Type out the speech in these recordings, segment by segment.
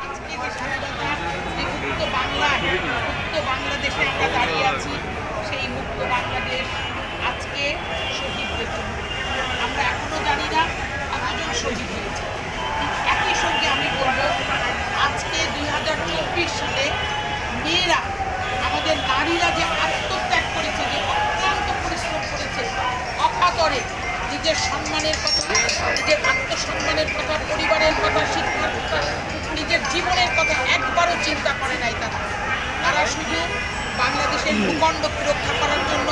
আজকে যে স্বাধীনতা, যে মুক্ত বাংলা, মুক্ত বাংলাদেশে আমরা দাঁড়িয়ে আছি, সেই মুক্ত বাংলাদেশ আজকে শহীদদের জন্য। আমরা এখনো জানি না কতজন শহীদ হয়েছে। একই সঙ্গে আমি বলবো, আজকে 2024 সালে মেয়েরা, আমাদের নারীরা যে আত্মত্যাগ করেছে, যে অক্লান্ত পরিশ্রম করেছে, অকাতরে নিজের সম্মানের কথা, নিজের আত্মসম্মানের কথা, পরিবারের কথা, শিক্ষার কথা, নিজের জীবনের কথা একবারও চিন্তা করে নাই। তারা শুধু বাংলাদেশের ভূখণ্ডকে রক্ষা করার জন্য,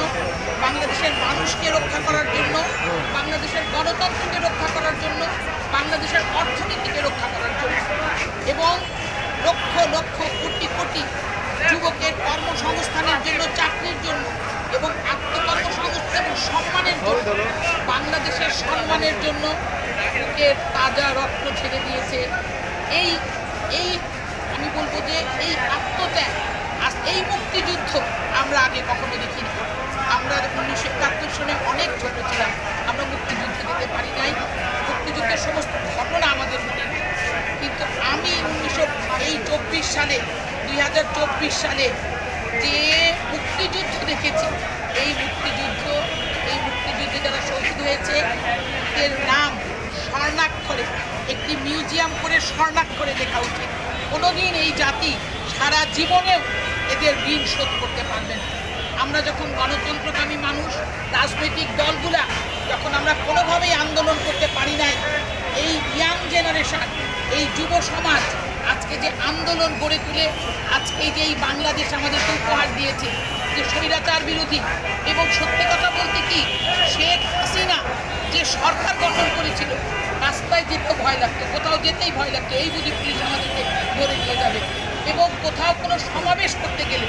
বাংলাদেশের মানুষকে রক্ষা করার জন্য, বাংলাদেশের গণতন্ত্রকে রক্ষা করার জন্য, বাংলাদেশের অর্থনীতিকে রক্ষা করার জন্য এবং লক্ষ লক্ষ কোটি কোটি যুবকের কর্মসংস্থানের জন্য, চাকরির জন্য এবং আত্মকর্মসংস্থান এবং সম্মানের জন্য, বাংলাদেশের সম্মানের জন্য বুকের তাজা রক্ত ছেড়ে দিয়েছে। এই এই আমি বলবো যে এই আত্মত্যাগ, এই মুক্তিযুদ্ধ আমরা আগে কখনো দেখিনি। আমরা 1971 সালে অনেক ছোট ছিলাম, আমরা মুক্তিযুদ্ধে যেতে পারি নাই, মুক্তিযুদ্ধের সমস্ত ঘটনা আমাদের মনে নেই। কিন্তু আমি 2024 সালে 2024 সালে যে মুক্তিযুদ্ধ দেখেছি, এই মুক্তিযুদ্ধে যারা শহীদ হয়েছে এর নাম স্বর্ণাক্ষরে, একটি মিউজিয়াম করে স্বর্ণাক্ষরে লেখা উচিত। কোনোদিন এই জাতি সারা জীবনেও এদের ঋণ শোধ করতে পারবেন। আমরা যখন গণতন্ত্রকামী মানুষ, রাজনৈতিক দলগুলা যখন আমরা কোনোভাবেই আন্দোলন করতে পারি নাই, এই ইয়াং জেনারেশন, এই যুব সমাজ আজকে যে আন্দোলন গড়ে তুলে আজকে যে এই বাংলাদেশ আমাদেরকে উপহার দিয়েছে, যে স্বৈরাচার বিরোধী এবং সত্যি কথা বলতে কি, শেখ হাসিনা যে সরকার গঠন করেছিল, রাস্তায় যেতে ভয় লাগতো, কোথাও যেতেই ভয় লাগতো, এই বুঝি পুলিশ আমাদেরকে ধরে নিয়ে যাবে, এবং কোথাও কোনো সমাবেশ করতে গেলে